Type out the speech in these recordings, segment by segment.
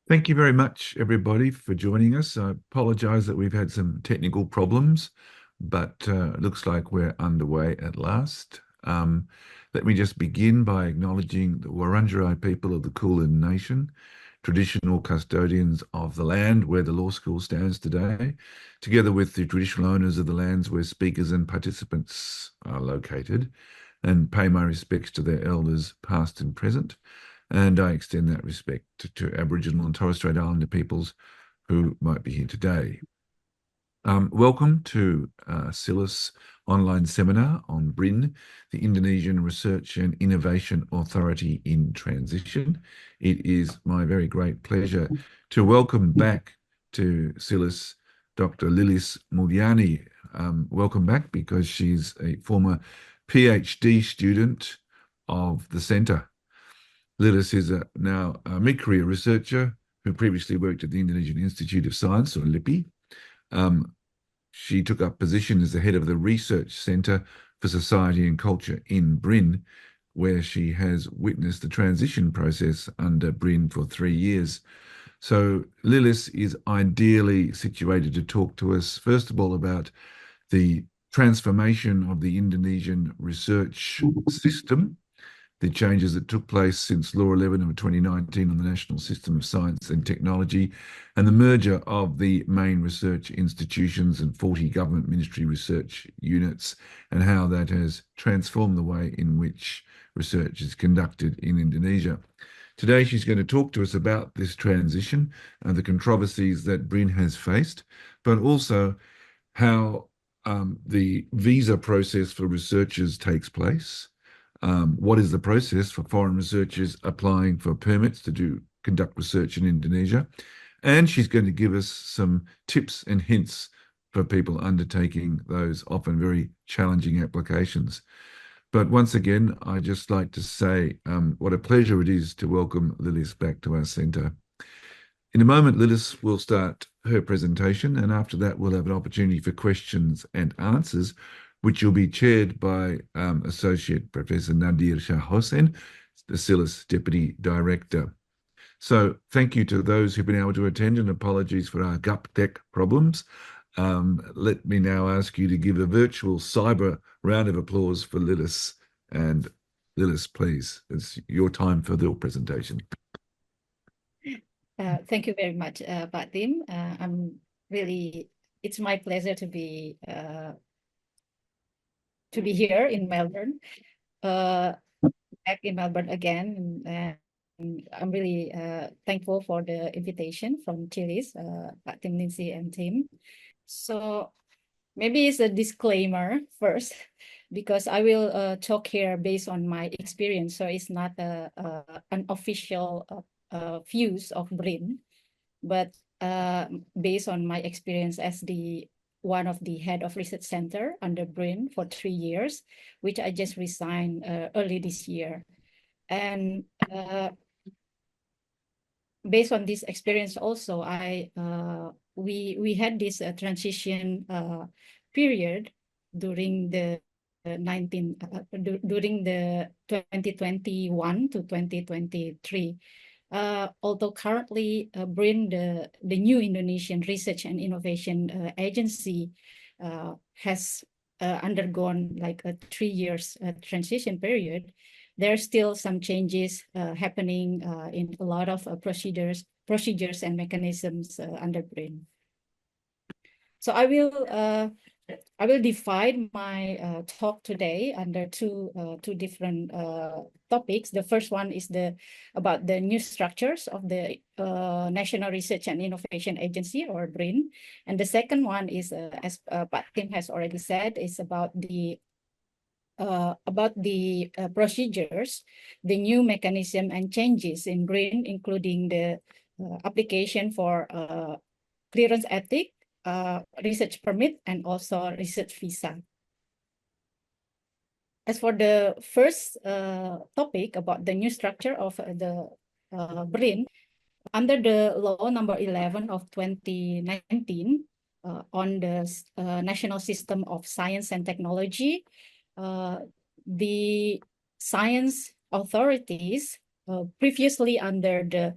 Thank you very much, everybody, for joining us. I apologise that we've had some technical problems, but it looks like we're underway at last. Let me just begin by acknowledging the Wurundjeri people of the Kulin Nation, traditional custodians of the land where the law school stands today, together with the traditional owners of the lands where speakers and participants are located, and pay my respects to their elders, past and present. And I extend that respect to Aboriginal and Torres Strait Islander peoples who might be here today. Welcome to SILIS online seminar on BRIN, the Indonesian Research and Innovation Authority in Transition. It is my very great pleasure to welcome back to SILIS Dr. Lilis Mulyani. Welcome back because she's a former PhD student of the Centre. Lilis is now a mid-career researcher who previously worked at the Indonesian Institute of Science, or LIPI. She took up position as the head of the Research Centre for Society and Culture in BRIN, where she has witnessed the transition process under BRIN for 3 years. So Lilis is ideally situated to talk to us, first of all, about the transformation of the Indonesian research system, the changes that took place since Law 11 of 2019 on the National System of Science and Technology, and the merger of the main research institutions and 40 government ministry research units, and how that has transformed the way in which research is conducted in Indonesia. Today, she's going to talk to us about this transition and the controversies that BRIN has faced, but also how the visa process for researchers takes place. What is the process for foreign researchers applying for permits to conduct research in Indonesia? And she's going to give us some tips and hints for people undertaking those often very challenging applications. But once again, I'd just like to say what a pleasure it is to welcome Lilis back to our centre. In a moment, Lilis will start her presentation, and after that, we'll have an opportunity for questions and answers, which will be chaired by Associate Professor Nadir Shah Hossain, the SILIS Deputy Director. So thank you to those who've been able to attend, and apologies for our GUP tech problems. Let me now ask you to give a virtual cyber round of applause for Lilis. And Lilis, please, it's your time for the presentation. Thank you very much, Pak Tim. It's my pleasure to be here in Melbourne, back in Melbourne again. And I'm really thankful for the invitation from Chilis, Pak Tim Lindsay and team. So maybe it's a disclaimer first, because I will talk here based on my experience. So it's not an official views of BRIN, but based on my experience as one of the head of research center under BRIN for 3 years, which I just resigned early this year. And based on this experience also, we had this transition period during the 2021 to 2023. Although currently BRIN, the new Indonesian Research and Innovation Agency, has undergone like a 3 years transition period, there are still some changes happening in a lot of procedures and mechanisms under BRIN. So I will divide my talk today under two different topics. The first one is about the new structures of the National Research and Innovation Agency, or BRIN, and the second one is, as Pak Tim has already said, is about the procedures, the new mechanism and changes in BRIN, including the application for clearance ethic, research permit, and also research visa. As for the first topic about the new structure of the BRIN, under the law number 11 of 2019 on the National System of Science and Technology, the science authorities previously under the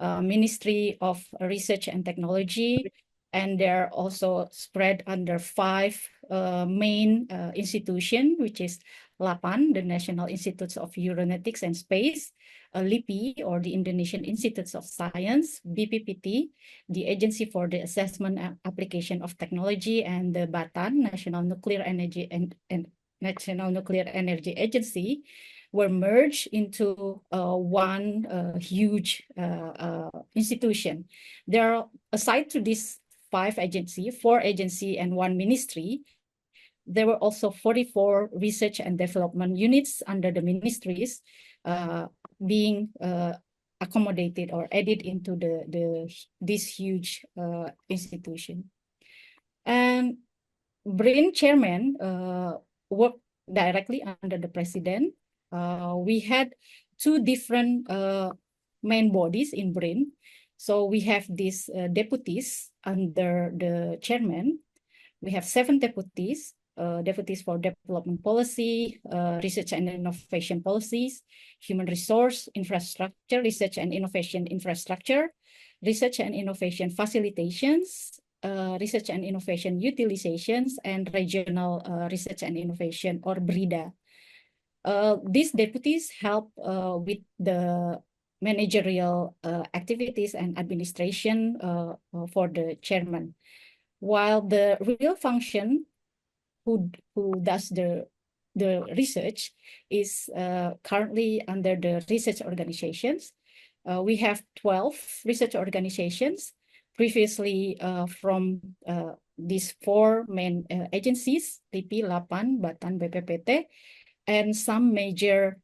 Ministry of Research and Technology, and they're also spread under 5 main institutions, which is LAPAN, the National Institutes of Aeronautics and Space, LIPI, or the Indonesian Institutes of Science, BPPT, the Agency for the Assessment and Application of Technology, and the BATAN, National Nuclear Energy and National Nuclear Energy Agency, were merged into one huge institution. There are, aside to these 5 agencies, 4 agencies and 1 ministry, there were also 44 research and development units under the ministries being accommodated or added into this huge institution. And BRIN chairman worked directly under the president. We had 2 different main bodies in BRIN. So we have these deputies under the chairman. We have 7 deputies, deputies for development policy, research and innovation policies, human resource infrastructure, research and innovation infrastructure, research and innovation facilitations, research and innovation utilizations, and regional research and innovation, or BRIDA. These deputies help with the managerial activities and administration for the chairman, while the real function who does the research is currently under the research organizations. We have 12 research organizations, previously from these 4 main agencies, LIPI, LAPAN, BATAN, BPPT, and some major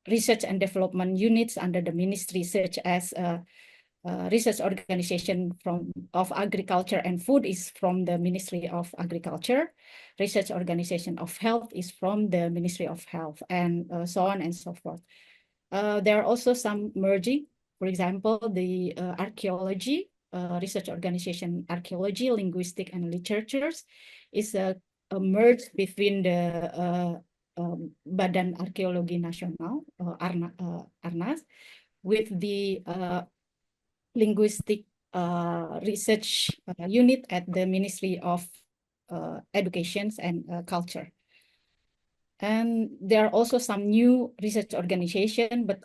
research and development units under the ministry, such as research organization of agriculture and food is from the Ministry of Agriculture. Research organization of health is from the Ministry of Health, and so on and so forth. There are also some merging. For example, the archaeology, research organization, archaeology, linguistic, and literatures is a merge between the Badan Arkeologi Nasional, ARNAS, with the linguistic research unit at the Ministry of Education and Culture. And there are also some new research organizations, but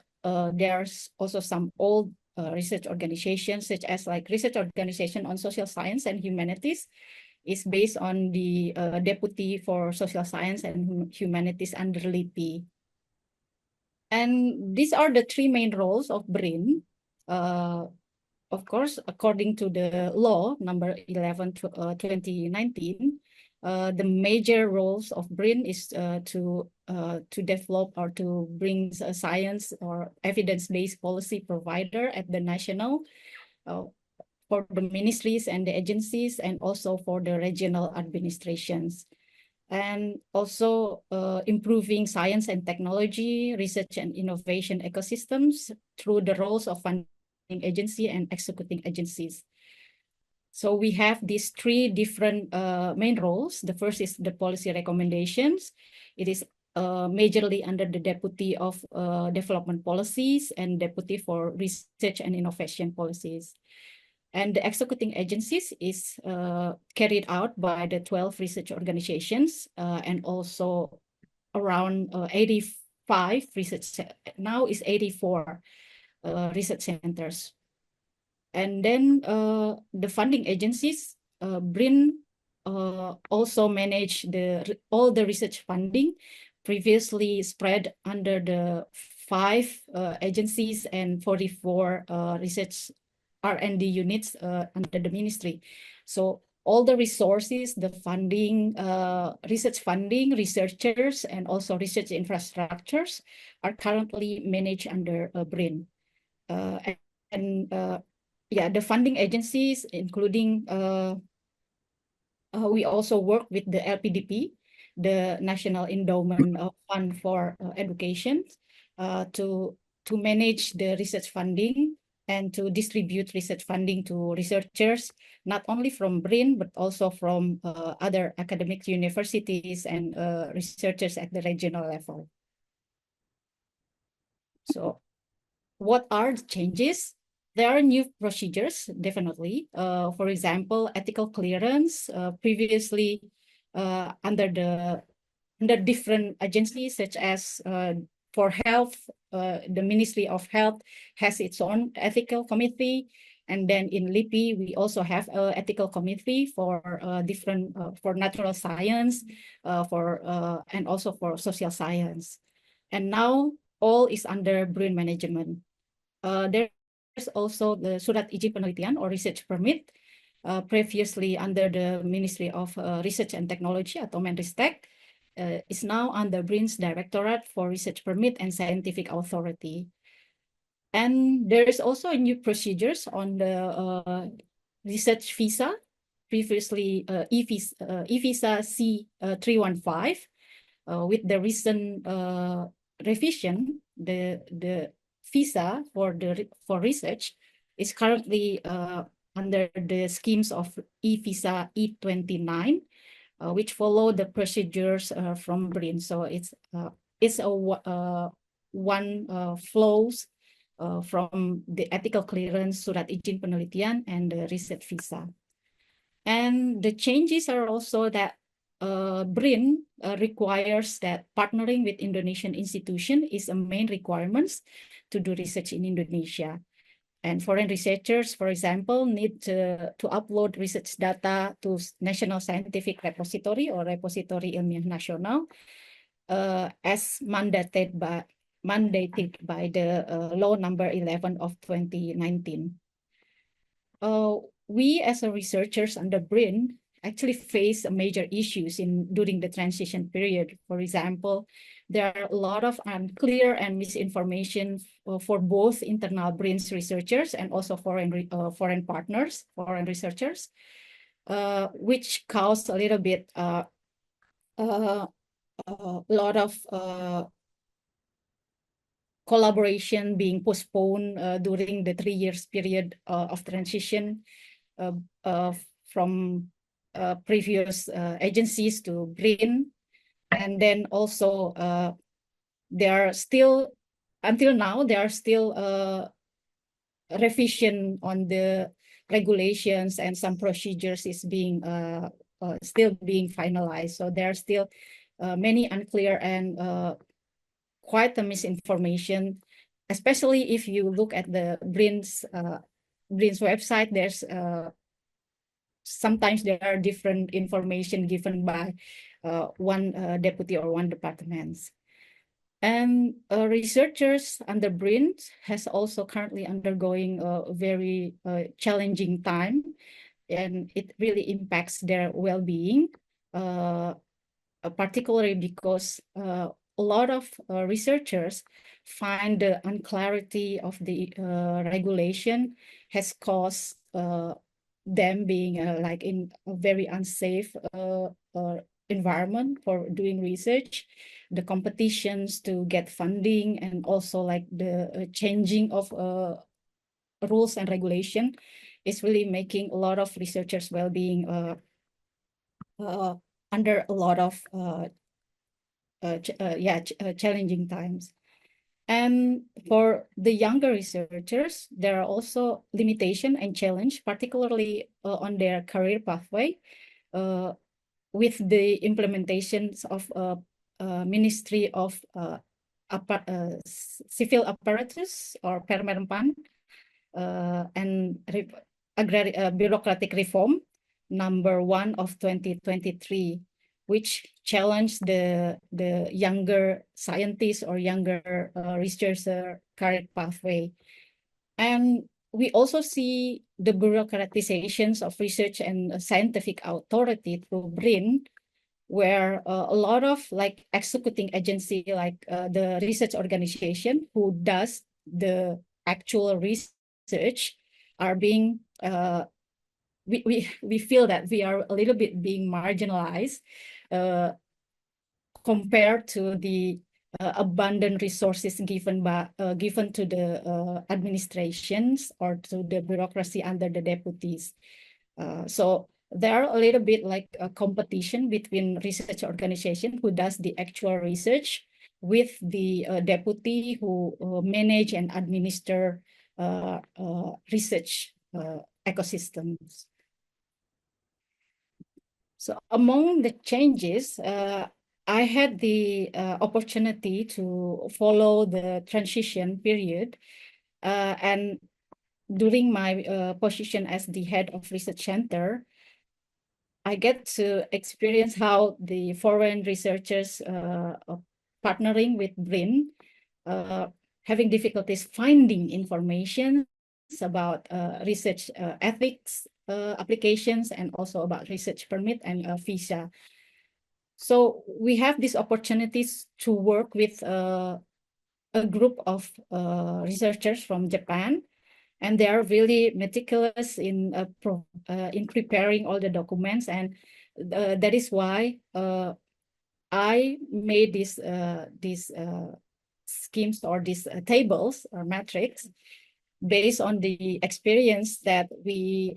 there's also some old research organizations, such as like Research Organization on Social Science and Humanities is based on the Deputy for Social Science and Humanities under LIPI. And these are the 3 main roles of BRIN. Of course, according to the law number 11 2019, the major roles of BRIN is to develop or to bring a science or evidence-based policy provider at the national, for the ministries and the agencies, and also for the regional administrations. And also improving science and technology, research and innovation ecosystems through the roles of funding agency and executing agencies. So we have these 3 different main roles. The first is the policy recommendations. It is majorly under the Deputy of Development Policies and Deputy for Research and Innovation Policies. And the executing agencies is carried out by the 12 research organizations and also around 85 research, now is 84 research centers. And then the funding agencies, BRIN also manage all the research funding, previously spread under the 5 agencies and 44 research R&D units under the ministry. So all the resources, the funding, research funding, researchers, and also research infrastructures are currently managed under BRIN. Yeah, the funding agencies, including, we also work with the LPDP, the National Endowment Fund for Education, to manage the research funding and to distribute research funding to researchers, not only from BRIN, but also from other academic universities and researchers at the regional level. So what are the changes? There are new procedures, definitely. For example, ethical clearance, previously under different agencies, such as for health, the Ministry of Health has its own ethical committee. And then in LIPI, we also have an ethical committee for different, for natural science, and also for social science. And now all is under BRIN management. There's also the Surat Izin Penelitian or research permit, previously under the Ministry of Research and Technology atau Menristek, is now under BRIN's Directorate for Research Permit and Scientific Authority. And there is also a new procedures on the research visa, previously e-visa C315. With the recent revision, the visa for research is currently under the schemes of e-visa E29, which follow the procedures from BRIN. So it's a one flows from the ethical clearance, Surat Izin Penelitian, and the research visa. And the changes are also that BRIN requires that partnering with Indonesian institution is a main requirements to do research in Indonesia. And foreign researchers, for example, need to upload research data to National Scientific Repository or Repository Ilmiah Nasional, as mandated by the law number 11 of 2019. We as a researchers under BRIN actually face major issues during the transition period. For example, there are a lot of unclear and misinformation for both internal BRIN's researchers and also foreign partners, foreign researchers, which caused a little bit a lot of collaboration being postponed during the 3 years period of transition from previous agencies to BRIN. And then also there are still, until now, there are still revision on the regulations, and some procedures is being still being finalized. So there are still many unclear and quite a misinformation, especially if you look at the BRIN's website. There's sometimes there are different information given by one deputy or one departments. And researchers under BRIN has also currently undergoing a very challenging time, and it really impacts their well-being, particularly because a lot of researchers find the unclarity of the regulation has caused them being like in a very unsafe environment for doing research, the competitions to get funding, and also like the changing of rules and regulation is really making a lot of researchers' well-being under a lot of challenging times. And for the younger researchers, there are also limitation and challenge, particularly on their career pathway, with the implementations of Ministry of Civil Apparatus or Permenpan, and bureaucratic reform number 1 of 2023, which challenged the younger scientists or younger researcher career pathway. And we also see the bureaucratizations of research and scientific authority through BRIN, where a lot of like executing agency, like the research organization who does the actual research, are being we feel that we are a little bit being marginalized compared to the abundant resources given to the administrations or to the bureaucracy under the deputies. So there are a little bit like a competition between research organization who does the actual research with the deputy who manage and administer research ecosystems. So among the changes, I had the opportunity to follow the transition period, and during my position as the head of research center, I get to experience how the foreign researchers partnering with BRIN, having difficulties finding information about research ethics applications, and also about research permit and visa. So we have these opportunities to work with a group of researchers from Japan, and they are really meticulous in preparing all the documents, and that is why I made these schemes or these tables or metrics based on the experience that we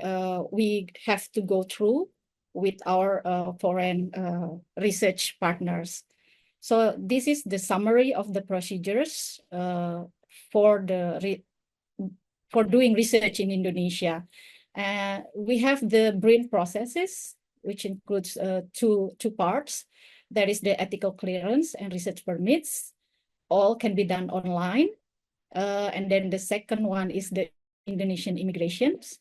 have to go through with our foreign research partners. So this is the summary of the procedures for doing research in Indonesia. We have the BRIN processes, which includes two parts. That is the ethical clearance and research permits. All can be done online. And then the second one is the Indonesian immigrations.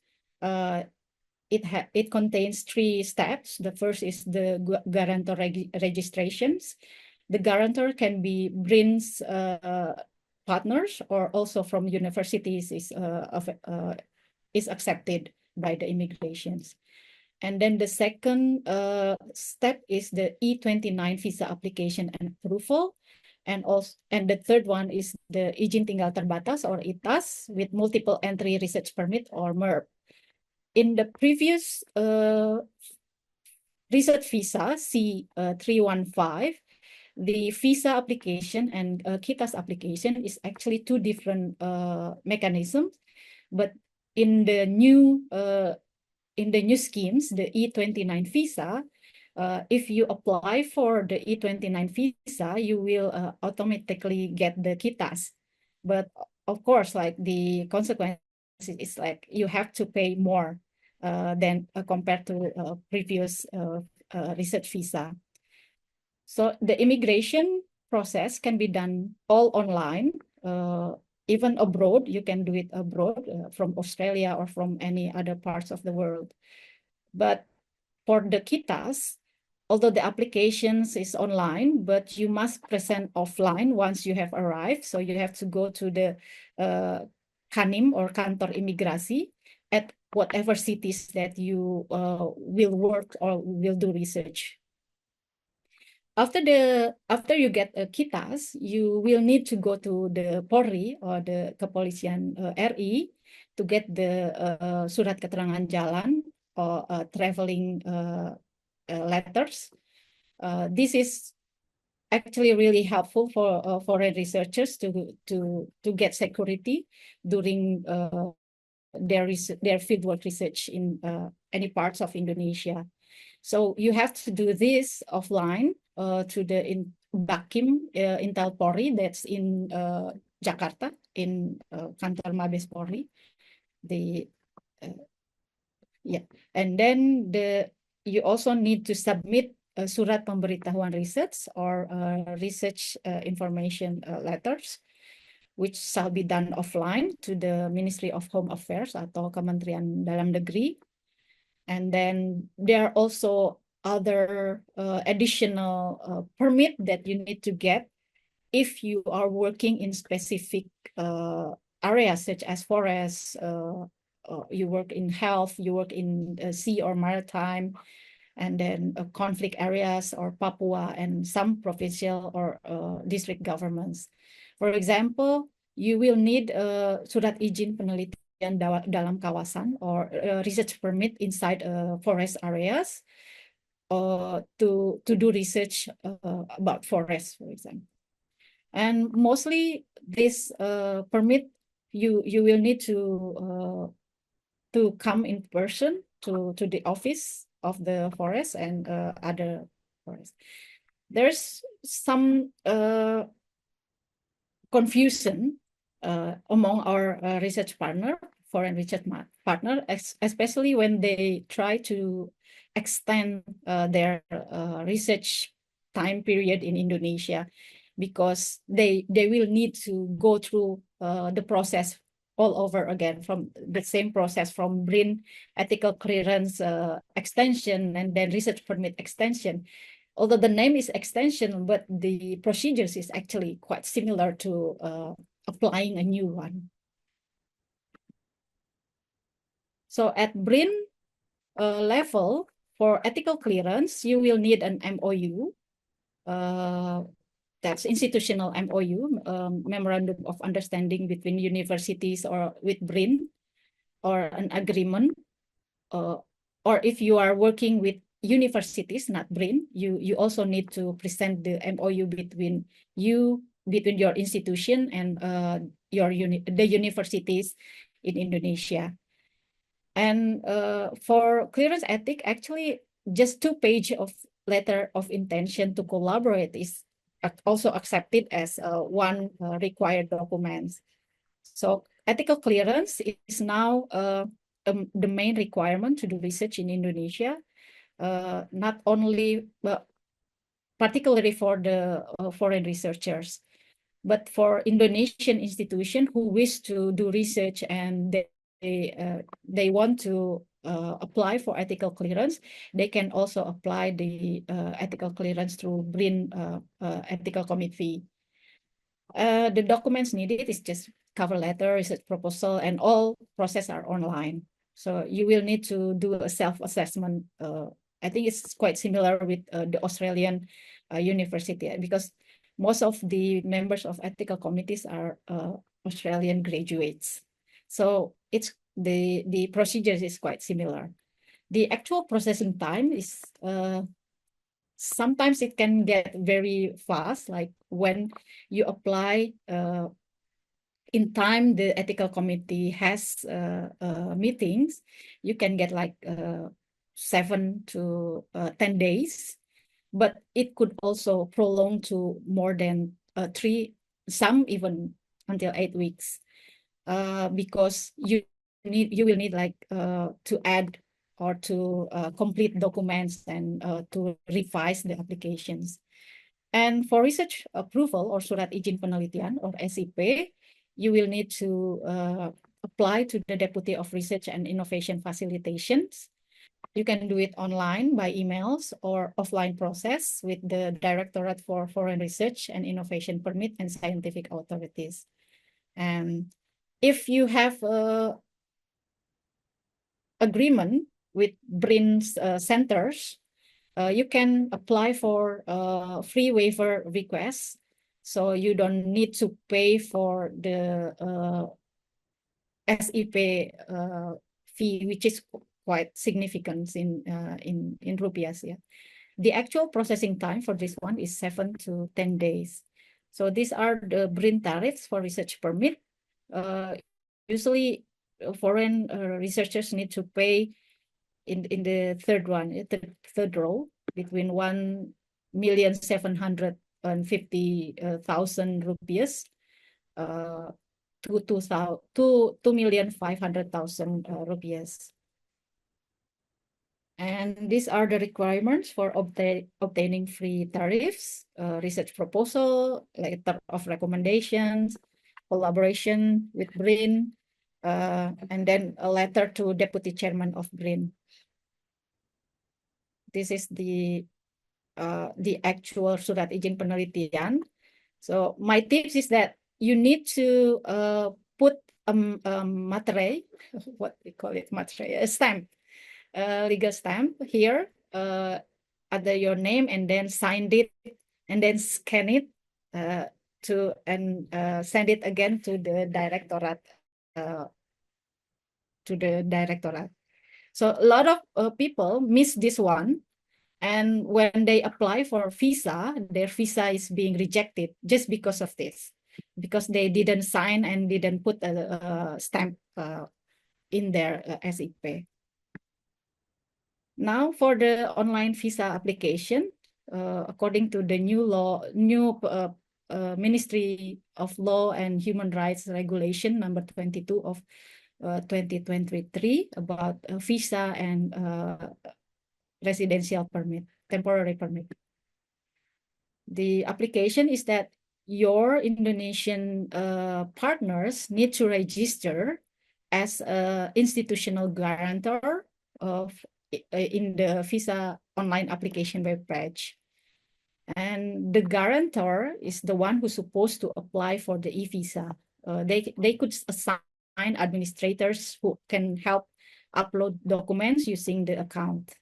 It contains 3 steps. The first is the guarantor registrations. The guarantor can be BRIN's partners or also from universities is accepted by the immigrations. And then the second step is the E29 visa application and approval. And the third one is the izin tinggal terbatas or ITAS with multiple entry research permit or MERP. In the previous research visa C315, the visa application and KITAS application is actually 2 different mechanisms, but in the new schemes, the E29 visa, if you apply for the E29 visa, you will automatically get the KITAS. But of course, like the consequence is like you have to pay more than compared to previous research visa. So the immigration process can be done all online, even abroad. You can do it abroad from Australia or from any other parts of the world. But for the KITAS, although the applications is online, but you must present offline once you have arrived. So you have to go to the Kanim or Kantor Imigrasi at whatever cities that you will work or will do research. After you get a KITAS, you will need to go to the Polri or the Kepolisian RI to get the surat keterangan jalan or traveling letters. This is actually really helpful for foreign researchers to get security during their fieldwork research in any parts of Indonesia. So you have to do this offline to the Bakim Intel Polri that's in Jakarta in Kantor Mabes Polri. And then you also need to submit surat pemberitahuan research or research information letters, which shall be done offline to the Ministry of Home Affairs atau Kementerian Dalam Negeri. And then there are also other additional permit that you need to get if you are working in specific areas such as forests, you work in health, you work in sea or maritime, and then conflict areas or Papua and some provincial or district governments. For example, you will need surat izin penelitian dalam kawasan or research permit inside forest areas to do research about forests, for example. And mostly this permit, you will need to come in person to the office of the forest and other forests. There's some confusion among our research partner, foreign research partner, especially when they try to extend their research time period in Indonesia, because they will need to go through the process all over again, from the same process from BRIN ethical clearance extension and then research permit extension. Although the name is extension, but the procedures is actually quite similar to applying a new one. So at BRIN level, for ethical clearance, you will need an MOU. That's institutional MOU, Memorandum of Understanding between universities or with BRIN, or an agreement. Or if you are working with universities, not BRIN, you also need to present the MOU between your institution and the universities in Indonesia. And for clearance ethic, actually, just 2 pages of letter of intention to collaborate is also accepted as one required document. So ethical clearance is now the main requirement to do research in Indonesia, not only, but particularly for the foreign researchers, but for Indonesian institutions who wish to do research and they want to apply for ethical clearance, they can also apply the ethical clearance through BRIN ethical committee. The documents needed is just cover letter, research proposal, and all process are online. So you will need to do a self-assessment. I think it's quite similar with the Australian university, because most of the members of ethical committees are Australian graduates. So it's the procedures is quite similar. The actual processing time is sometimes it can get very fast, like when you apply in time the ethical committee has meetings, you can get like 7 to 10 days, but it could also prolong to more than 3, some even until 8 weeks, because you will need like to add or to complete documents and to revise the applications. And for research approval or Surat Izin Penelitian or SIP, you will need to apply to the Deputy of Research and Innovation Facilitations. You can do it online by emails or offline process with the Directorate for Foreign Research and Innovation Permit and scientific authorities. And if you have agreement with BRIN centers, you can apply for free waiver requests. So you don't need to pay for the SIP fee, which is quite significant in rupiahs. Yeah. The actual processing time for this one is 7 to 10 days. So these are the BRIN tariffs for research permit. Usually foreign researchers need to pay in the third one, the third row, between 1,750,000 rupiahs to 2,500,000 rupiahs. And these are the requirements for obtaining free tariffs: research proposal, letter of recommendations, collaboration with BRIN, and then a letter to Deputy Chairman of BRIN. This is the actual Surat Izin Penelitian. So my tips is that you need to put a materai, what we call it, materai, a stamp, legal stamp here under your name, and then sign it and then scan it send it again to the directorate. So a lot of people miss this one, and when they apply for visa, their visa is being rejected just because of this, because they didn't sign and didn't put a stamp in their SIP. Now for the online visa application, according to the new Ministry of Law and Human Rights Regulation number 22 of 2023 about visa and residential permit, temporary permit. The application is that your Indonesian partners need to register as an institutional guarantor of in the visa online application web page. And the guarantor is the one who's supposed to apply for the e-visa. They could assign administrators who can help upload documents using the account.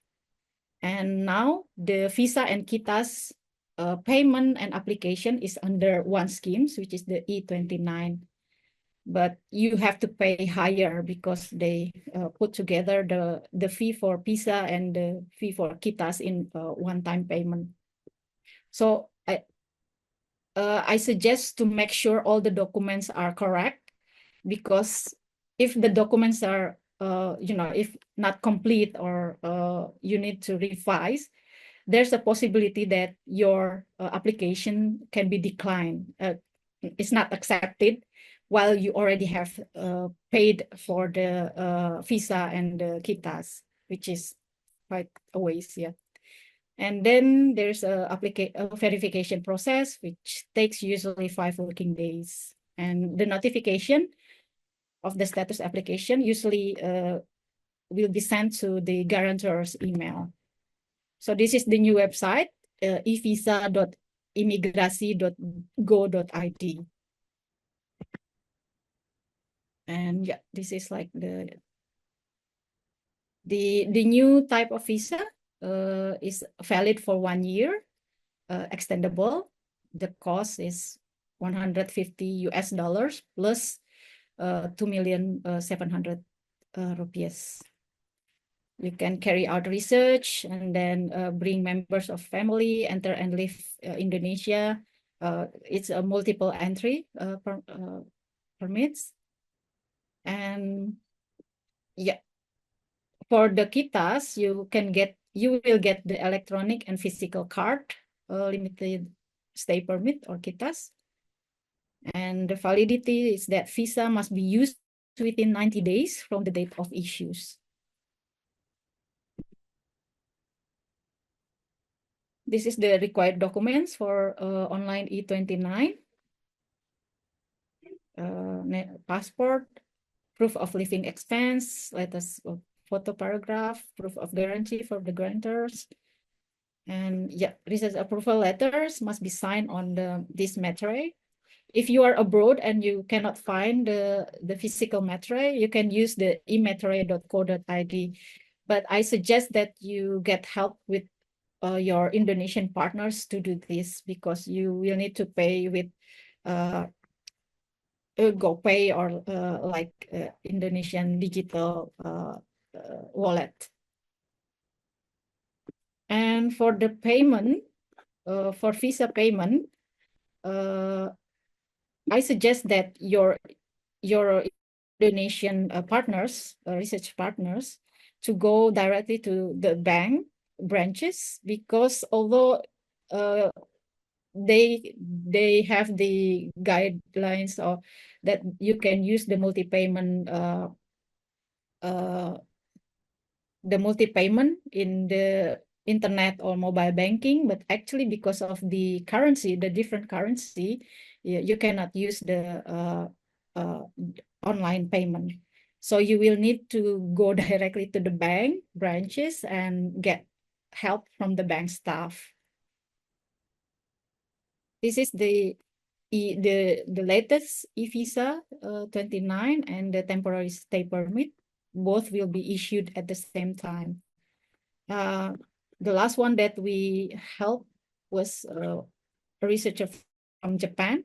And now the visa and KITAS payment and application is under one scheme, which is the E29. But you have to pay higher because they put together the fee for visa and the fee for KITAS in one-time payment. So I suggest to make sure all the documents are correct, because if the documents are, if not complete or you need to revise, there's a possibility that your application can be declined. It's not accepted while you already have paid for the visa and the KITAS, which is quite a waste, yeah. And then there's a verification process, which takes usually 5 working days. And the notification of the status application usually will be sent to the guarantor's email. So this is the new website, evisa.imigrasi.go.id. And yeah, this is like the new type of visa is valid for 1 year, extendable. The cost is $150 plus 2,700,000 rupees. You can carry out research and then bring members of family, enter and live Indonesia. It's a multiple entry permits. And yeah, for the KITAS, you will get the electronic and physical card, limited stay permit or KITAS. And the validity is that visa must be used within 90 days from the date of issues. This is the required documents for online E29. Passport, proof of living expense, letters of photo paragraph, proof of guarantee for the guarantors. And yeah, research approval letters must be signed on this material. If you are abroad and you cannot find the physical material, you can use the ematerial.co.id. But I suggest that you get help with your Indonesian partners to do this, because you will need to pay with GoPay or like Indonesian digital wallet. And for the payment, for visa payment, I suggest that your Indonesian partners, research partners, to go directly to the bank branches, because although they have the guidelines of that you can use the multi-payment in the internet or mobile banking, but actually because of the currency, the different currency, you cannot use the online payment. So you will need to go directly to the bank branches and get help from the bank staff. This is the latest e-visa 29 and the temporary stay permit. Both will be issued at the same time. The last one that we helped was a researcher from Japan.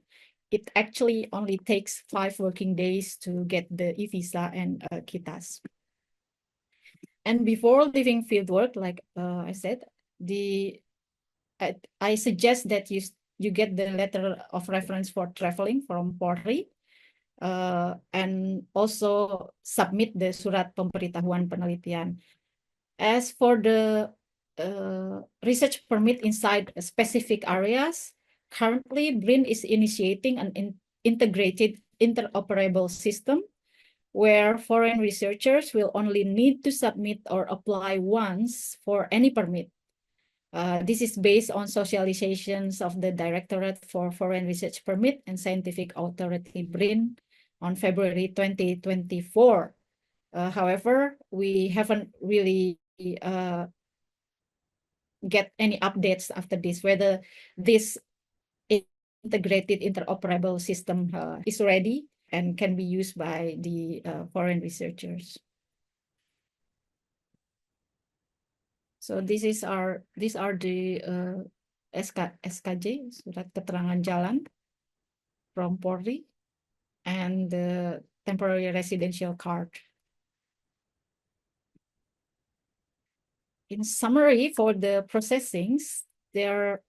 It actually only takes 5 working days to get the e-visa and KITAS. And before leaving fieldwork, like I said, I suggest that you get the letter of reference for traveling from Polri, and also submit the surat pemberitahuan penelitian. As for the research permit inside specific areas, currently, BRIN is initiating an integrated interoperable system where foreign researchers will only need to submit or apply once for any permit. This is based on socializations of the Directorate for Foreign Research Permit and Scientific Authority BRIN on February 2024. However, we haven't really get any updates after this, whether this integrated interoperable system is ready and can be used by the foreign researchers. So these are the SKJ, surat keterangan jalan from Polri, and the temporary residential card. In summary, for the processings, for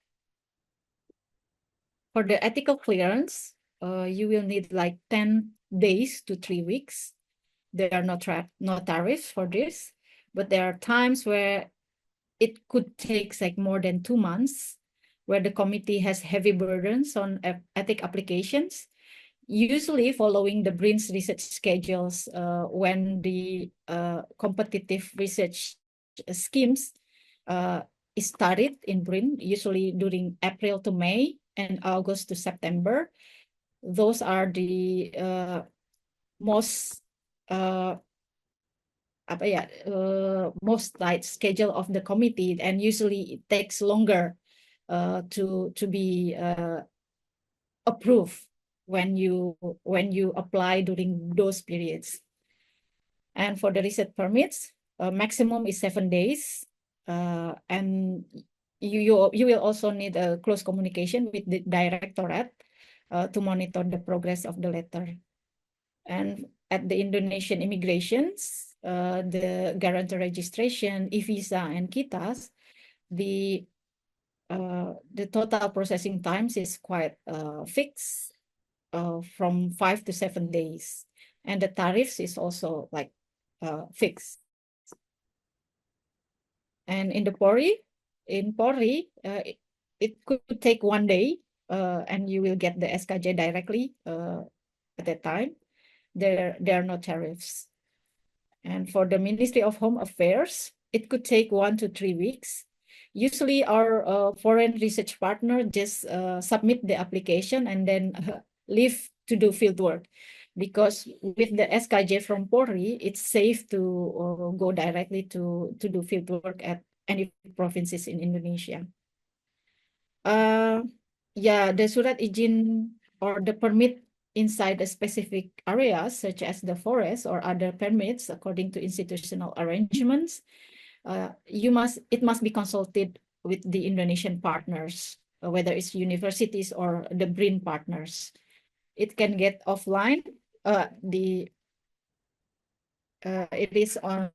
the ethical clearance, you will need like 10 days to 3 weeks. There are no tariffs for this, but there are times where it could take like more than 2 months, where the committee has heavy burdens on ethic applications, usually following the BRIN's research schedules when the competitive research schemes is started in BRIN, usually during April to May and August to September. Those are the most most tight schedule of the committee, and usually it takes longer to be approved when you apply during those periods. And for the research permits, maximum is 7 days, and you will also need a close communication with the directorate to monitor the progress of the letter. And at the Indonesian immigrations, the guarantor registration, e-visa, and KITAS, the total processing times is quite fixed, from 5 to 7 days, and the tariffs is also like fixed. And in Polri, it could take 1 day, and you will get the SKJ directly at that time. There are no tariffs. And for the Ministry of Home Affairs, it could take 1 to 3 weeks. Usually our foreign research partner just submit the application and then leave to do field work. Because with the SKJ from Polri, it's safe to go directly to do field work at any provinces in Indonesia. Yeah, the surat izin or the permit inside a specific areas, such as the forest or other permits, according to institutional arrangements, it must be consulted with the Indonesian partners, whether it's universities or the BRIN partners. It can get offline. It is on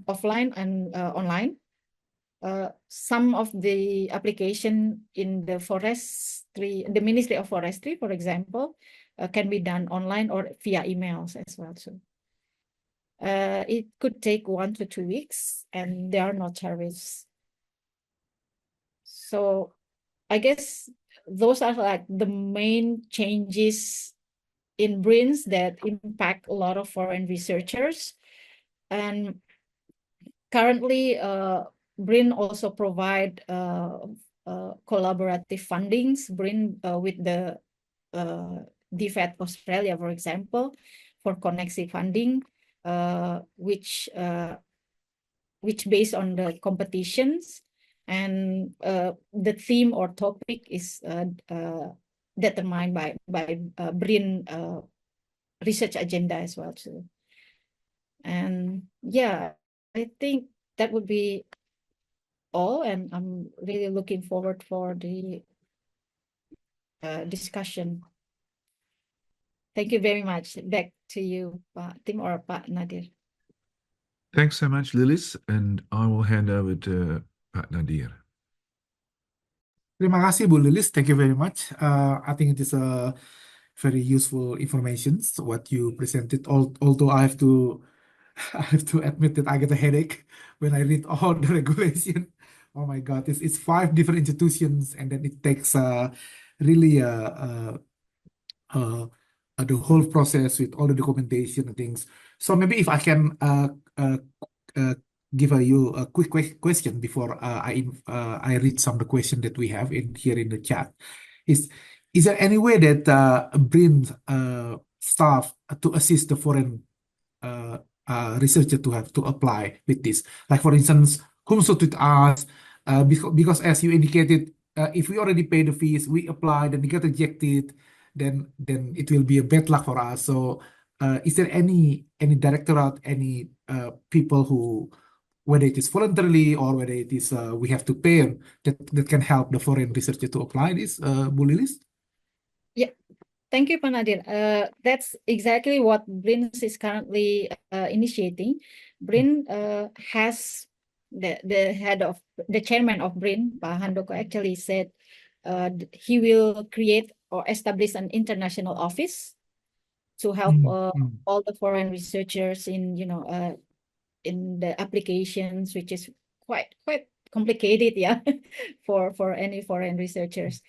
offline and online. Some of the application in the Ministry of Forestry, for example, can be done online or via emails as well. So it could take 1 to 2 weeks, and there are no tariffs. So I guess those are like the main changes in BRINs that impact a lot of foreign researchers. And currently, BRIN also provide collaborative fundings, BRIN with the DFAT Australia, for example, for Connexi funding, which based on the competitions, and the theme or topic is determined by BRIN research agenda as well too. And yeah, I think that would be all, and I'm really looking forward for the discussion. Thank you very much. Back to you, Pak Tim or Pak Nadir. Thanks so much, Lilis, and I will hand over to Pak Nadir. Terima kasih, Bu Lilis. Thank you very much. I think it is a very useful information what you presented. Although I have to admit that I get a headache when I read all the regulation. Oh my God, it's 5 different institutions, and then it takes really the whole process with all the documentation and things. So maybe if I can uh, uh, give you a quick question before I read some of the question that we have in here in the chat. Is is there any way that BRIN staff to assist the foreign uh, researcher to have to apply with this? Like for instance, whom should with us? Because as you indicated, if we already pay the fees, we apply, then we get rejected, then it will be a bad luck for us. So, is there any directorate, any people who, whether it is voluntarily or whether it is we have to pay them, that can help the foreign researcher to apply this, Bu Lilis? Yeah, thank you, Panadir. That's exactly what BRIN is currently initiating. BRIN has the head of the chairman of BRIN, Pak Handoko, actually said he will create or establish an international office to help all the foreign researchers in in the applications, which is quite complicated, yeah, for any foreign researchers.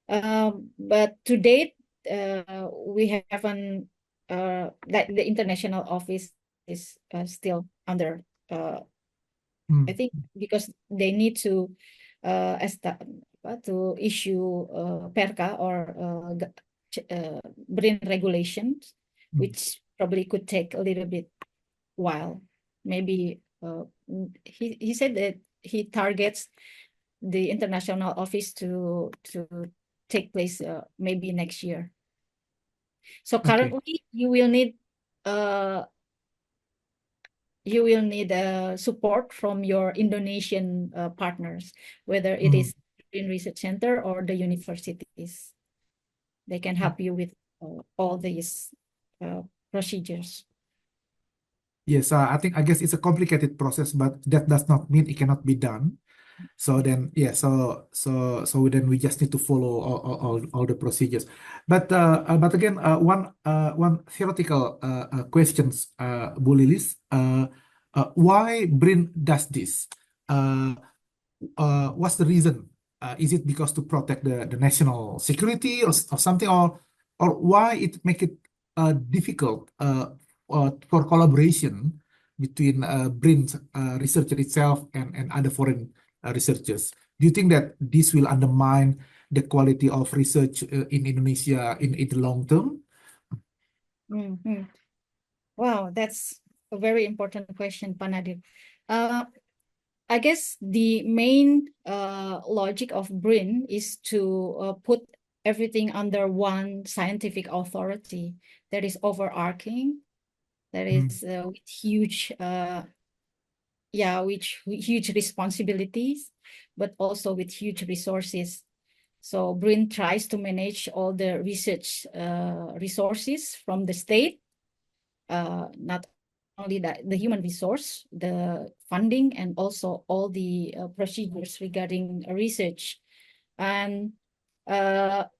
But to date, we haven't like the international office is still under I think because they need to issue perka or BRIN regulations, which probably could take a little bit while. Maybe he said that he targets the international office to take place maybe next year. So currently you will need support from your Indonesian partners, whether it is in research center or the universities. They can help you with all these procedures. Yes, I guess it's a complicated process, but that does not mean it cannot be done. So then, yeah, so then we just need to follow all the procedures. But again, one theoretical questions, Bu Lilis, why BRIN does this? What's the reason? Is it because to protect the national security or something, or why it make it difficult for collaboration between BRIN researcher itself and other foreign researchers? Do you think that this will undermine the quality of research in Indonesia in the long term? Wow, that's a very important question, Panadir. I guess the main logic of BRIN is to put everything under one scientific authority that is overarching, that is with huge huge responsibilities, but also with huge resources. So BRIN tries to manage all the research resources from the state, not only the human resource, the funding, and also all the procedures regarding research. And the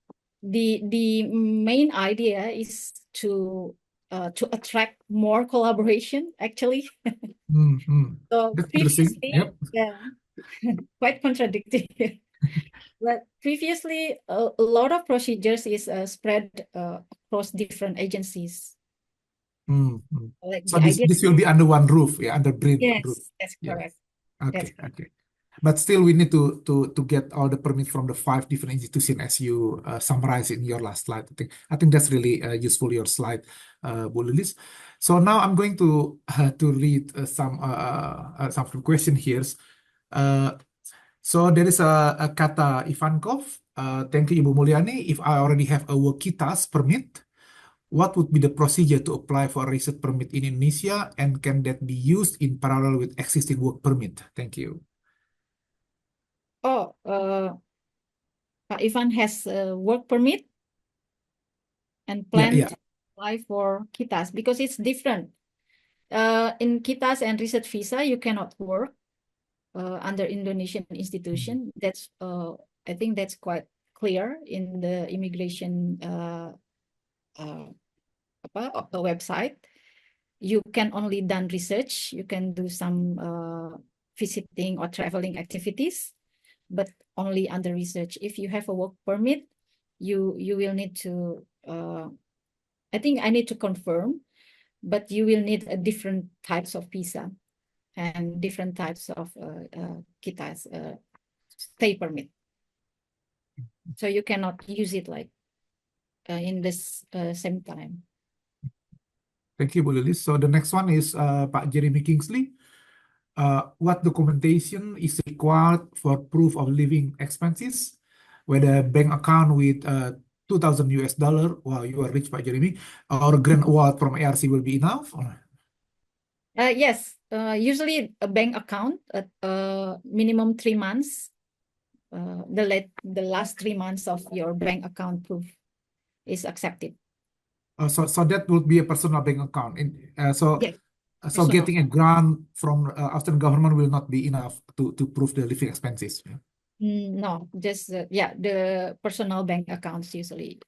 main idea is to attract more collaboration, actually. So That's interesting. previously, Yep. yeah, quite contradictory. But previously, a lot of procedures is spread across different agencies. Like So the idea. this will be under one roof, yeah, under BRIN roof. Yes, that's Yeah. correct. Okay, okay. But still, we need to get all the permits from the 5 different institutions as you summarize in your last slide. I think that's really useful, your slide, Bu Lilis. So now I'm going to read some question here. So there is a kata Ivankov. Thank you, Ibu Mulyani. If I already have a workitas permit, what would be the procedure to apply for a research permit in Indonesia, and can that be used in parallel with existing work permit? Thank you. Oh, Pak Ivan has a work permit and plan to apply for KITAS because it's different. In KITAS and research visa, you cannot work under Indonesian institution. That's I think that's quite clear in the immigration website. You can only done research. You can do some visiting or traveling activities, but only under research. If you have a work permit, you will need to, I think I need to confirm, but you will need a different types of visa and different types of KITA's stay permit. So you cannot use it like in this same time. Thank you, Bu Lilis. So the next one is Pak Jeremy Kingsley. What documentation is required for proof of living expenses? Whether bank account with $2,000, wow, you are rich, Pak Jeremy, or a grant award from ARC will be enough? Yes, usually a bank account at minimum 3 months. The last 3 months of your bank account proof is accepted. So that would be a personal bank account. So Yes, so personal. getting a grant from Australian government will not be enough to prove the living expenses. No, just yeah, the personal bank accounts usually.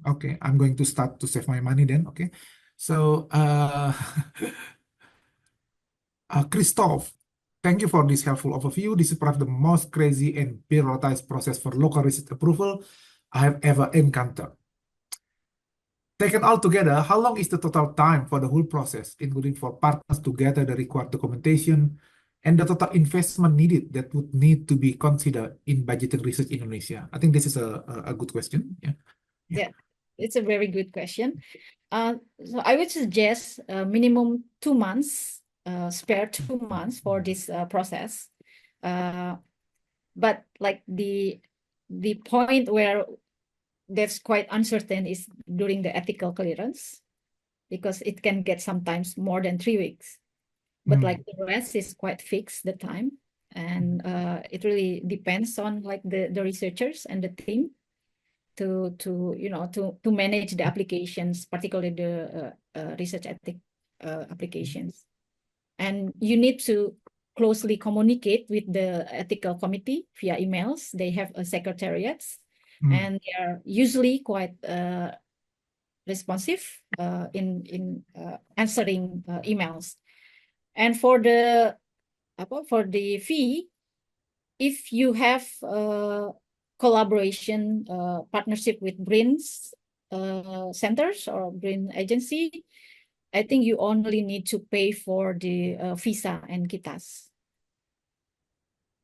Okay, I'm going to start to save my money then. Okay, so Christoph, thank you for this helpful overview. This is perhaps the most crazy and bureaucratized process for local research approval I have ever encountered. Taken all together, how long is the total time for the whole process, including for partners to gather the required documentation and the total investment needed that would need to be considered in budgeting research in Indonesia? I think this is a good question. Yeah, it's a very good question. So I would suggest minimum 2 months, spare 2 months for this process. But like the point where that's quite uncertain is during the ethical clearance, because it can get sometimes more than 3 weeks. But like the rest is quite fixed the time, and it really depends on like the researchers and the team to manage the applications, particularly the research ethic applications. And you need to closely communicate with the ethical committee via emails. They have a secretariats, and they are usually quite responsive in answering emails. And for the fee, if you have collaboration partnership with BRIN's centers or BRIN agency, I think you only need to pay for the visa and KITAS,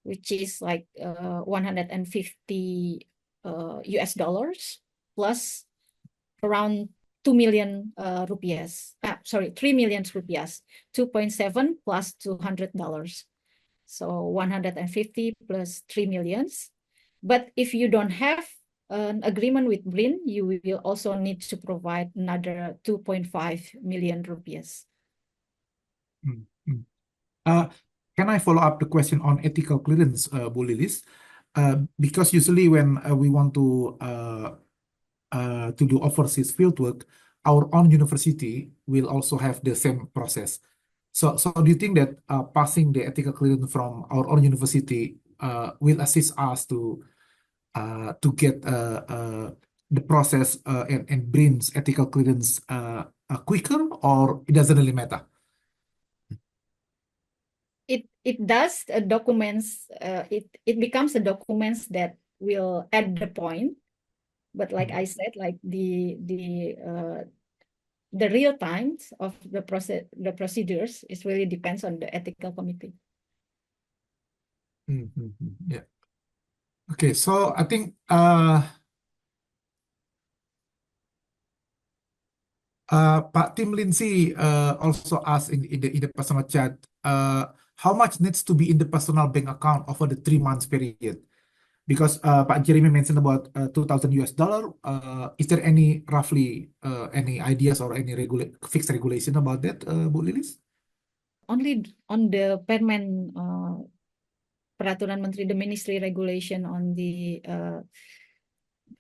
which is like 150 US dollars plus around 2 million rupiahs. 3 million rupiahs, 2.7 plus $200. So 150 plus 3 millions. But if you don't have an agreement with BRIN, you will also need to provide another 2.5 million rupiahs. Can I follow up the question on ethical clearance, Bu Lilis? Because usually when we want to do overseas fieldwork, our own university will also have the same process. So do you think that passing the ethical clearance from our own university will assist us to get the process and BRIN's ethical clearance quicker, or it doesn't really matter? It does documents. It becomes the documents that will add the point. But like I said, like the real times of the procedures is really depends on the ethical committee. Yeah. Okay, so I think Pak Tim Lindsay also asked in the personal chat, how much needs to be in the personal bank account over the 3 months period? Because Pak Jeremy mentioned about $2,000. Is there any roughly any ideas or any fixed regulation about that, Bu Lilis? Only on the Permen Peraturan Menteri, the ministry regulation on the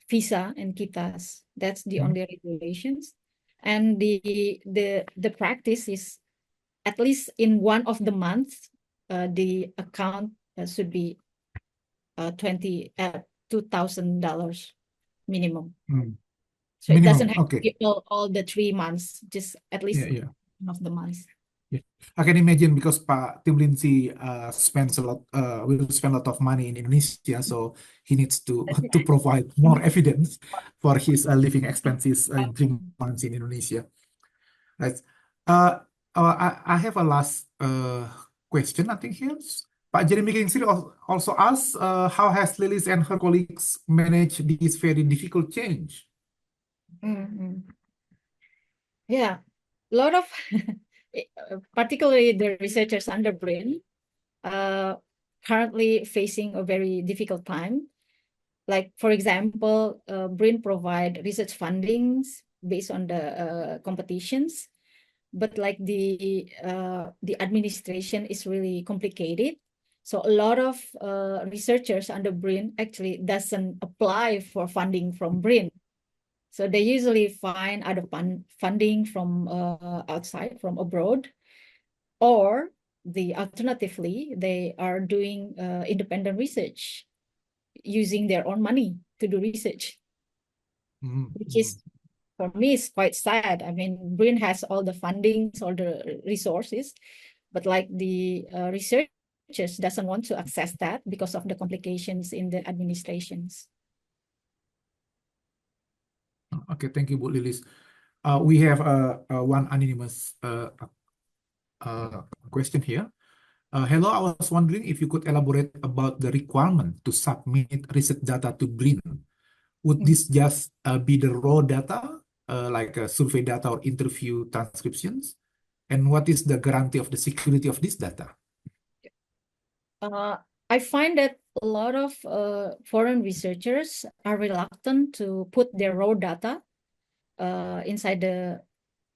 visa and KITAS. That's the only regulations. And the practice is at least in one of the months, the account should be $2,000 minimum. So Minimum, it doesn't have okay. to be all the 3 months, just at least one of the months. Yeah. I can imagine because Tim Lindsay spends a lot, will spend a lot of money in Indonesia, so he needs to to provide more evidence for his living expenses in 3 months in Indonesia. Right. Uh, I have a last question, I think here. Pak Jeremy Kingsley also asks, how has Lilis and her colleagues managed this very difficult change? Yeah, a lot of, particularly the researchers under BRIN, currently facing a very difficult time. Like, for example, BRIN provide research fundings based on the competitions, but like the administration is really complicated. So a lot of researchers under BRIN actually doesn't apply for funding from BRIN. So they usually find other funding from outside, from abroad, or alternatively, they are doing independent research using their own money to do research, which is, for me, is quite sad. I mean, BRIN has all the fundings, all the resources, but like the researchers doesn't want to access that because of the complications in the administrations. Okay, thank you, Bu Lilis. We have one anonymous question here. Hello, I was wondering if you could elaborate about the requirement to submit research data to BRIN. Would this just be the raw data, like survey data or interview transcriptions? And what is the guarantee of the security of this data? I find that a lot of foreign researchers are reluctant to put their raw data inside the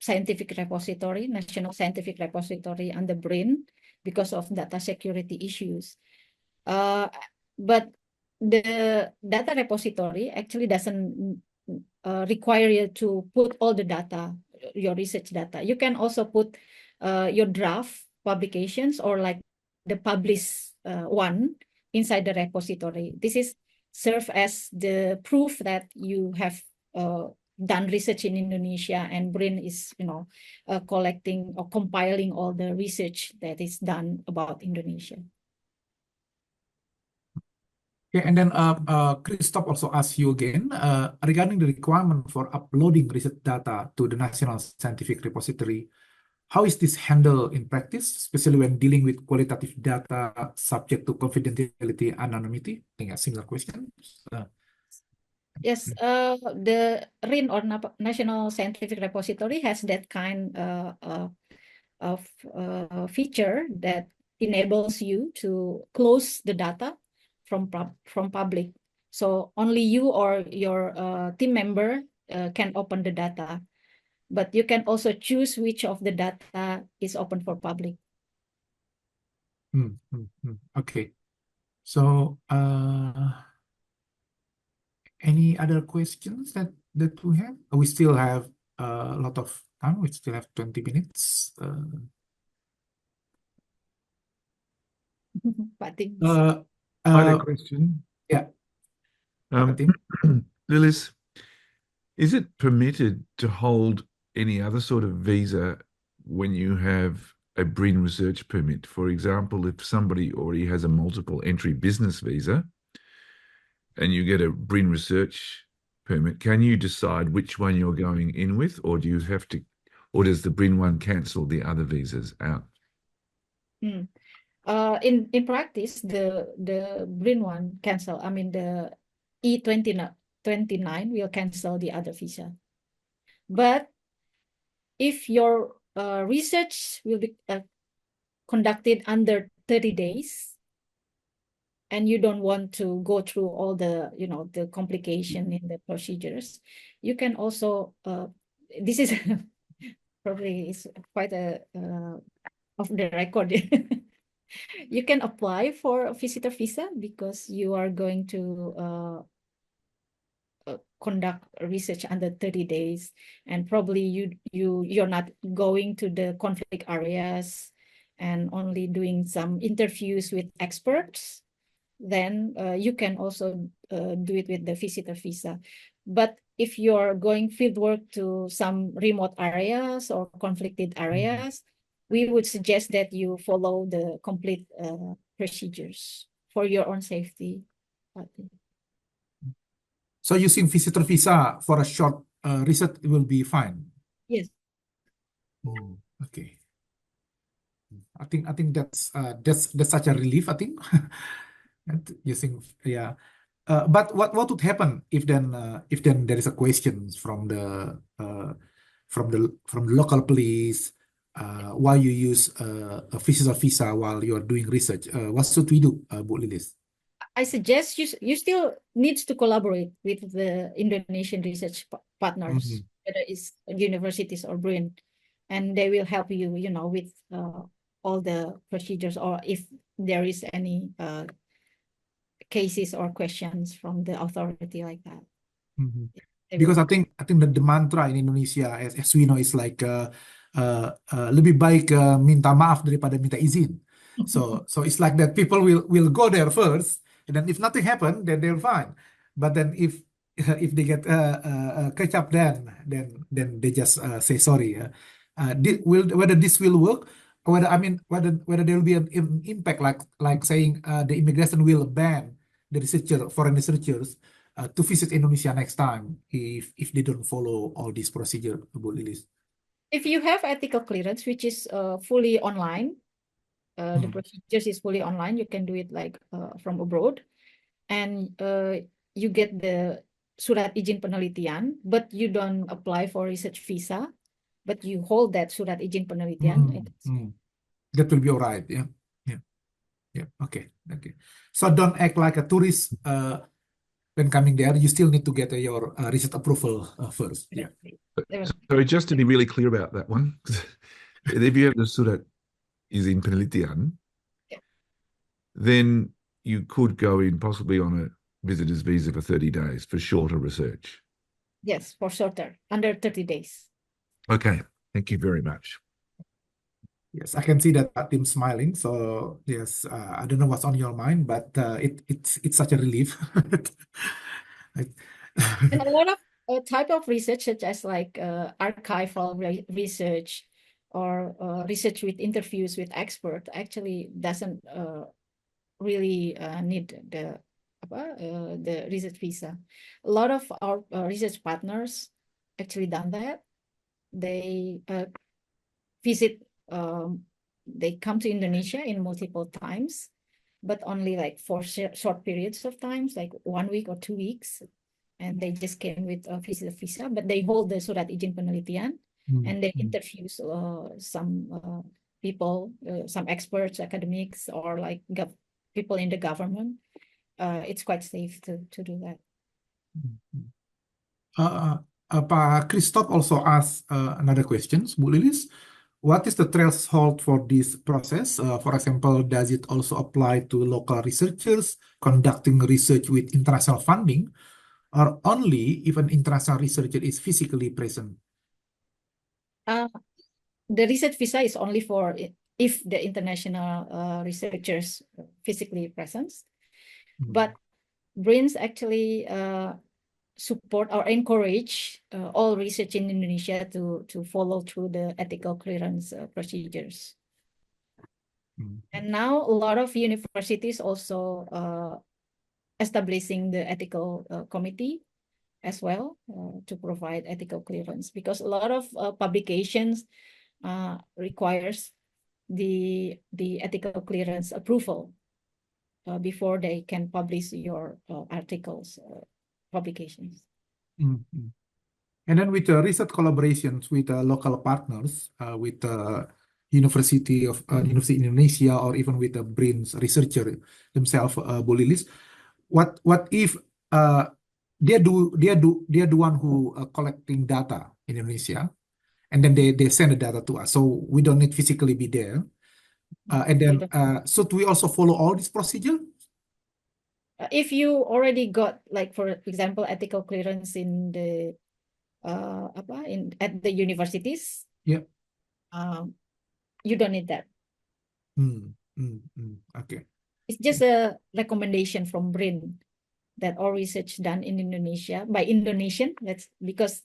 scientific repository, National Scientific Repository under BRIN, because of data security issues. But the data repository actually doesn't require you to put all the data, your research data. You can also put your draft publications or like the published one inside the repository. This is serve as the proof that you have done research in Indonesia, and BRIN is, collecting or compiling all the research that is done about Indonesia. Yeah, and then Christoph also asks you again regarding the requirement for uploading research data to the National Scientific Repository. How is this handled in practice, especially when dealing with qualitative data subject to confidentiality and anonymity? I think a similar question. Yes, the RIN or National Scientific Repository has that kind of feature that enables you to close the data from public. So only you or your team member can open the data, but you can also choose which of the data is open for public. Okay, so any other questions that we have? We still have a lot of time. We still have 20 minutes. But things. I had a question. Yeah. Lilis, is it permitted to hold any other sort of visa when you have a BRIN research permit? For example, if somebody already has a multiple entry business visa and you get a BRIN research permit, can you decide which one you're going in with, or do you have to, or does the BRIN one cancel the other visas out? In practice, the BRIN one cancel. I mean, the E29 will cancel the other visa. But if your research will be conducted under 30 days, and you don't want to go through all the, the complication in the procedures, you can also, this is probably is quite a off the record. You can apply for a visitor visa because you are going to conduct research under 30 days, and probably you're not going to the conflict areas and only doing some interviews with experts. Then you can also do it with the visitor visa. But if you're going fieldwork to some remote areas or conflicted areas, we would suggest that you follow the complete procedures for your own safety. So using visitor visa for a short research will be fine. Yes. Oh, okay. I think that's such a relief. I think and using but what would happen if then there is a question from the local police why you use a visitor visa while you are doing research? What should we do, Bu Lilis? I suggest you still needs to collaborate with the Indonesian research partners, whether it's universities or BRIN, and they will help you, with all the procedures, or if there is any cases or questions from the authority like that. Because I think the mantra in Indonesia, as we know, is like lebih baik minta maaf daripada minta izin. So it's like that people will go there first, and then if nothing happened, then they're fine. But then if they get catch up, then they just say sorry. Whether this will work, or whether there will be an impact, like saying the immigration will ban the foreign researchers to visit Indonesia next time if they don't follow all these procedure, Bu Lilis. If you have ethical clearance, which is fully online, the procedures is fully online. You can do it like from abroad, and you get the surat izin penelitian, but you don't apply for research visa, but you hold that surat izin penelitian. That will be all right. Yeah. Okay. So don't act like a tourist when coming there. You still need to get your research approval first. Yeah. So just to be really clear about that one, if you have the surat izin penelitian, then you could go in possibly on a visitor's visa for 30 days for shorter research. Yes, for shorter, under 30 days. Okay, thank you very much. Yes, I can see that Tim smiling. So yes, I don't know what's on your mind, but it's such a relief. And a lot of type of research, such as like archival research or research with interviews with experts, actually doesn't really need the research visa. A lot of our research partners actually done that. They visit. They come to Indonesia in multiple times, but only like for short periods of times, like 1 week or 2 weeks. And they just came with a visitor visa, but they hold the surat izin penelitian, and they interview some people, some experts, academics, or like people in the government. It's quite safe to do that. Pak Christoph also asked another question, Bu Lilis. What is the threshold for this process? For example, does it also apply to local researchers conducting research with international funding, or only if an international researcher is physically present? The research visa is only for if the international researchers physically present. But BRINs actually support or encourage all research in Indonesia to follow through the ethical clearance procedures. And now a lot of universities also establishing the ethical committee as well to provide ethical clearance, because a lot of publications requires the ethical clearance approval before they can publish your articles or publications. And then with research collaborations with local partners, with University in Indonesia, or even with the BRIN's researcher themselves, Bu Lilis, what if they're the one who collecting data in Indonesia, and then they send the data to us, so we don't need physically be there. And then should we also follow all this procedure? If you already got, like, for example, ethical clearance in the at the universities, yeah, you don't need that. Okay. It's just a recommendation from BRIN that all research done in Indonesia by Indonesian. That's because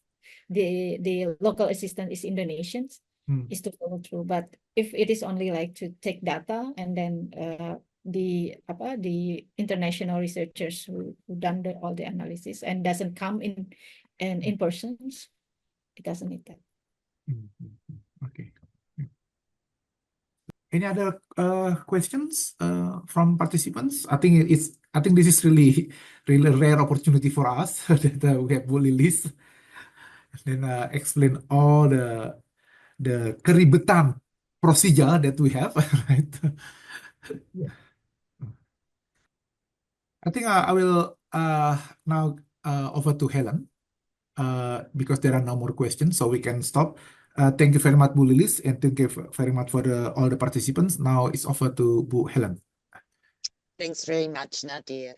the local assistant is Indonesians. is to follow through. But if it is only like to take data and then the international researchers who done all the analysis and doesn't come in persons, it doesn't need that. Okay. Any other questions from participants? I think this is really a rare opportunity for us that we have Bu Lilis and then explain all the keribetan procedure that we have, right? Yeah. I think I will now over to Helen because there are no more questions, so we can stop. Thank you very much, Bu Lilis, and thank you very much for all the participants. Now it's over to Bu Helen. Thanks very much, Nadir.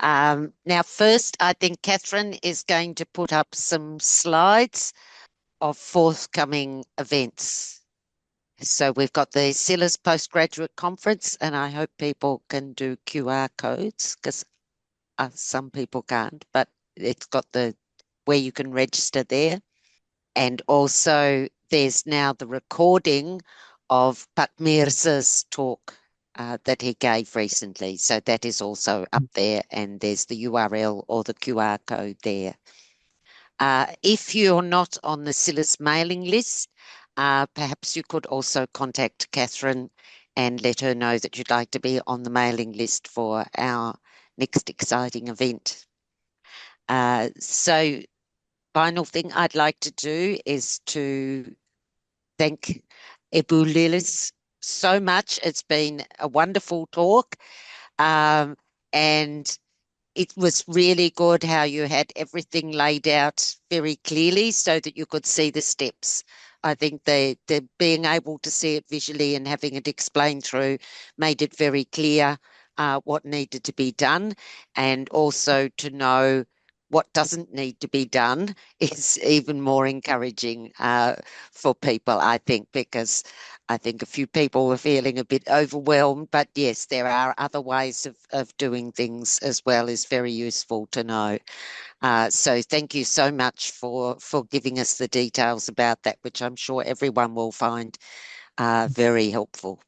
Now, first, I think Catherine is going to put up some slides of forthcoming events. So we've got the SILAS Postgraduate Conference, and I hope people can do QR codes because some people can't, but it's got where you can register there. And also there's now the recording of Pak Mirza's talk that he gave recently. So that is also up there, and there's the URL or the QR code there. If you're not on the SILAS mailing list, perhaps you could also contact Catherine and let her know that you'd like to be on the mailing list for our next exciting event. So final thing I'd like to do is to thank Ibu Lilis so much. It's been a wonderful talk. And it was really good how you had everything laid out very clearly so that you could see the steps. I think the being able to see it visually and having it explained through made it very clear what needed to be done, and also to know what doesn't need to be done is even more encouraging for people, I think, because I think a few people were feeling a bit overwhelmed, but yes, there are other ways of doing things as well. Is very useful to know. So thank you so much for giving us the details about that, which I'm sure everyone will find very helpful.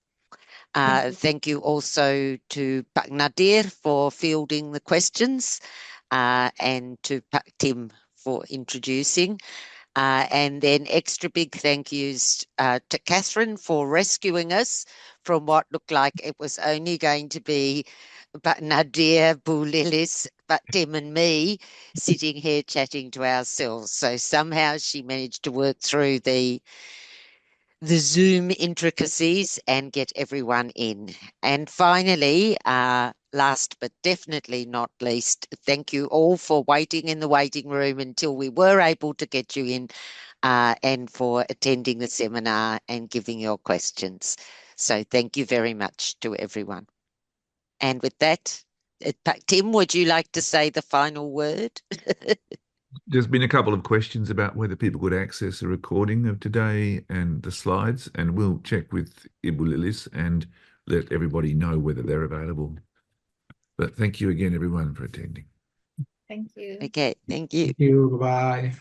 Thank you also to Pak Nadir for fielding the questions and to Pak Tim for introducing. And then extra big thank yous to Catherine for rescuing us from what looked like it was only going to be Pak Nadir, Bu Lilis, Pak Tim and me sitting here chatting to ourselves. So somehow she managed to work through the Zoom intricacies and get everyone in. And finally, last but definitely not least, thank you all for waiting in the waiting room until we were able to get you in and for attending the seminar and giving your questions. So thank you very much to everyone. And with that, Tim, would you like to say the final word? There's been a couple of questions about whether people could access a recording of today and the slides, and we'll check with Ibu Lilis and let everybody know whether they're available. But thank you again, everyone, for attending. Thank you. Okay, thank you. Thank you. Bye-bye.